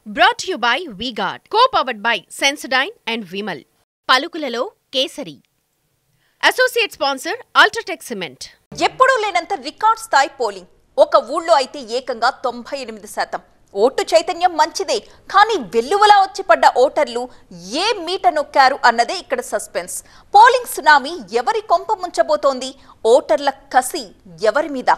Brought to you by V-Guard, co-powered by Sensodyne and Vimal. పలుకులలో Kesari. Associate sponsor UltraTech cement. ఎప్పుడూ లేనంత record స్థాయి polling. ఒక ఊళ్ళో అయితే ఏకంగా 98%. ఓటు చైతన్యం మంచిదే, కానీ వెల్లువలా వచ్చి పడ్డ ఓటర్లు ఏ మీట నొక్కారు అన్నదే ఇక్కడ సస్పెన్స్. పోలింగ్ సునామీ ఎవరి కొంప ముంచబోతోంది? ఓటర్ల కసి ఎవరి మీద?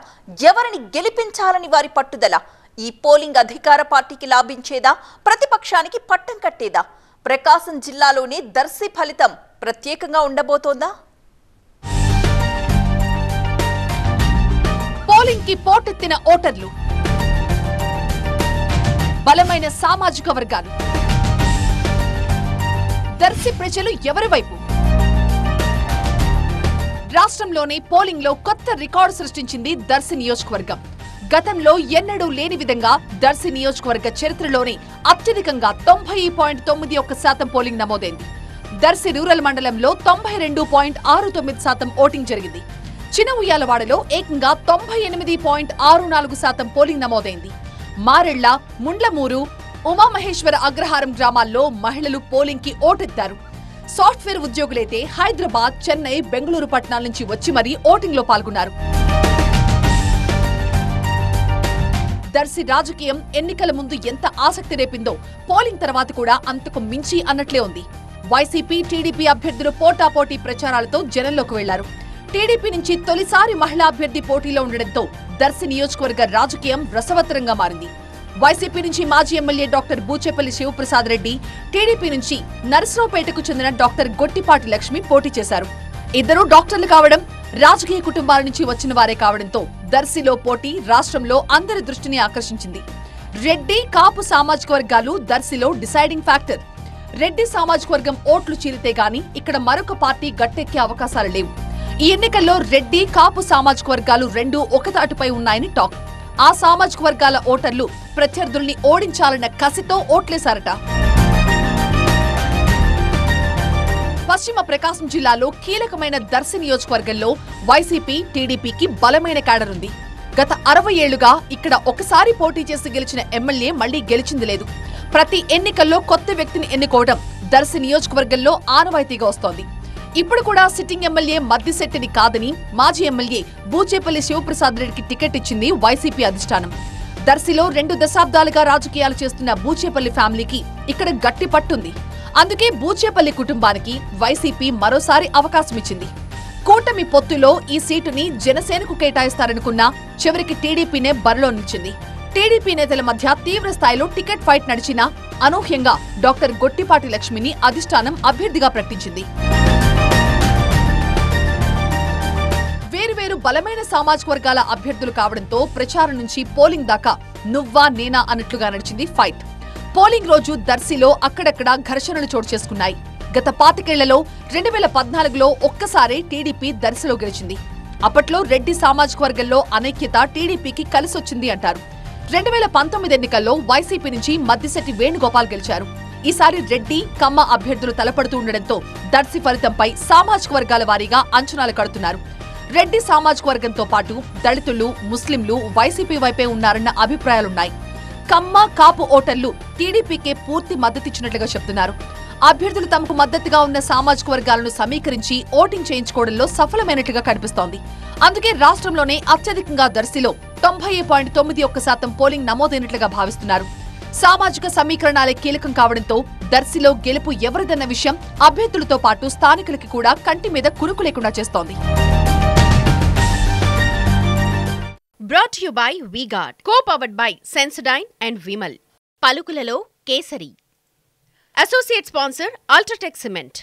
ఎవరిని గెలిపించాలని వారి పట్టుదల? ఈ పోలింగ్ అధికార పార్టీకి లాభించేదా, ప్రతిపక్షానికి పట్టం కట్టేదా? ప్రకాశం జిల్లాలోనే దర్శి ఫలితం ప్రత్యేకంగా ఉండబోతోందా? పోలింగ్ కి పోటెత్తిన ఓటర్లు, బలమైన సామాజిక వర్గాలు, దర్శి ప్రజలు ఎవరి వైపు? రాష్ట్రంలోనే పోలింగ్ లో కొత్త రికార్డు సృష్టించింది దర్శి నియోజకవర్గం. గతంలో ఎన్నడూ లేని విధంగా దర్శి నియోజకవర్గ చరిత్రలోనే అత్యధికంగా 90.91% పోలింగ్ నమోదైంది. దర్శి రూరల్ మండలంలో 92.69% ఓటింగ్ జరిగింది. చిన్న ఉయ్యాలవాడలో ఏకంగా 98.64% పోలింగ్ నమోదైంది. మారెళ్ల, ముండ్లమూరు, ఉమామహేశ్వర అగ్రహారం గ్రామాల్లో మహిళలు పోలింగ్ కి ఓటెత్తారు. సాఫ్ట్వేర్ ఉద్యోగులైతే హైదరాబాద్, చెన్నై, బెంగళూరు పట్టణాల నుంచి వచ్చి మరీ ఓటింగ్ లో పాల్గొన్నారు. దర్శి రాజకీయం ఎన్నికల ముందు ఎంత ఆసక్తి రేపిందో పోలింగ్ తర్వాత కూడా అంతకు మించి అన్నట్లే ఉంది. వైసీపీ, టీడీపీ అభ్యర్థులు పోటాపోటీ ప్రచారాలతో జనంలోకి వెళ్లారు. టీడీపీ నుంచి తొలిసారి మహిళా అభ్యర్థి పోటీలో ఉండడంతో దర్శి నియోజకవర్గ రాజకీయం రసవత్తరంగా మారింది. వైసీపీ నుంచి మాజీ MLA doctor Bucheppalli Sivaprasad Reddy, TDP నుంచి నరసరావుపేటకు చెందిన డాక్టర్ గొట్టిపాటి లక్ష్మి పోటీ చేశారు. ఇద్దరూ డాక్టర్లు కావడం, రాజకీయ కుటుంబాల నుంచి వచ్చిన వారే కావడంతో దర్శిలో పోటీ రాష్ట్రంలో అందరి దృష్టిని ఆకర్షించింది. రెడ్డి, కాపు సామాజిక వర్గాలు దర్శిలో డిసైడింగ్ ఫ్యాక్టర్. రెడ్డి సామాజిక వర్గం ఓట్లు చీలితే గాని ఇక్కడ మరొక పార్టీ గట్టెక్కే అవకాశాలు లేవు. ఈ ఎన్నికల్లో రెడ్డి, కాపు సామాజిక వర్గాలు రెండూ ఒకతాటిపై ఉన్నాయని టాక్. ఆ సామాజిక వర్గాల ఓటర్లు ప్రత్యర్థుల్ని ఓడించాలన్న కసితో ఓట్లేశారట. పశ్చిమ ప్రకాశం జిల్లాలో కీలకమైన దర్శి నియోజకవర్గంలో వైసీపీ, టీడీపీకి బలమైన క్యాడర్ ఉంది. గత 60 ఏళ్లుగా ఇక్కడ ఒకసారి పోటీ చేసి గెలిచిన ఎమ్మెల్యే మళ్లీ గెలిచింది లేదు. ప్రతి ఎన్నికల్లో కొత్త వ్యక్తిని ఎన్నుకోవడం దర్శి నియోజకవర్గంలో ఆనవాయితీగా వస్తోంది. ఇప్పుడు కూడా సిట్టింగ్ ఎమ్మెల్యే మద్దిశెట్టిని కాదని మాజీ ఎమ్మెల్యే బూచేపల్లి శివప్రసాద్ రెడ్డికి టికెట్ ఇచ్చింది వైసీపీ అధిష్టానం. దర్శిలో 2 దశాబ్దాలుగా రాజకీయాలు చేస్తున్న బూచేపల్లి ఫ్యామిలీకి ఇక్కడ గట్టి పట్టుంది. అందుకే బూచేపల్లి కుటుంబానికి వైసీపీ మరోసారి అవకాశమిచ్చింది. కూటమి పొత్తులో ఈ సీటుని జనసేనకు కేటాయిస్తారనుకున్నా చివరికి టీడీపీనే బరిలో నిలిచింది. టీడీపీ నేతల మధ్య తీవ్ర స్థాయిలో టికెట్ ఫైట్ నడిచినా అనూహ్యంగా డాక్టర్ గొట్టిపాటి లక్ష్మిని అధిష్టానం అభ్యర్థిగా ప్రకటించింది. వేరువేరు బలమైన సామాజిక వర్గాల అభ్యర్థులు కావడంతో ప్రచారం నుంచి పోలింగ్ దాకా నువ్వా నేనా అన్నట్లుగా నడిచింది ఫైట్. పోలింగ్ రోజు దర్శిలో అక్కడక్కడ ఘర్షణలు చోటు చేసుకున్నాయి. గత 25 ఏళ్లలో 2014లో ఒక్కసారే టీడీపీ దర్శిలో గెలిచింది. అప్పట్లో రెడ్డి సామాజిక వర్గంలో అనైక్యత టీడీపీకి కలిసొచ్చింది అంటారు. 2019 ఎన్నికల్లో వైసీపీ నుంచి మద్దిశెట్టి వేణుగోపాల్ గెలిచారు. ఈసారి రెడ్డి, కమ్మ అభ్యర్థులు తలపడుతూ ఉండడంతో దర్శి ఫలితంపై సామాజిక వర్గాల వారీగా అంచనాలు కడుతున్నారు. రెడ్డి సామాజిక వర్గంతో పాటు దళితులు, ముస్లింలు వైసీపీ వైపే ఉన్నారన్న అభిప్రాయాలున్నాయి. కమ్మ, కాపు ఓటర్లు టీడీపీకే పూర్తి మద్దతిచ్చినట్లుగా చెప్తున్నారు. అభ్యర్థులు తమకు మద్దతుగా ఉన్న సామాజిక వర్గాలను సమీకరించి ఓటింగ్ చేయించుకోవడంలో సఫలమైనట్లుగా కనిపిస్తోంది. అందుకే రాష్ట్రంలోనే అత్యధికంగా దర్శిలో 90.91% పోలింగ్ నమోదైనట్లుగా భావిస్తున్నారు. సామాజిక సమీకరణాలే కీలకం కావడంతో దర్శిలో గెలుపు ఎవరిదన్న విషయం అభ్యర్థులతో పాటు స్థానికులకి కూడా కంటి మీద కునుకు లేకుండా చేస్తోంది. Brought to you by V-Guard, co-powered by Sensodyne and Vimal. పలుకులలో Kesari. Associate sponsor UltraTech cement.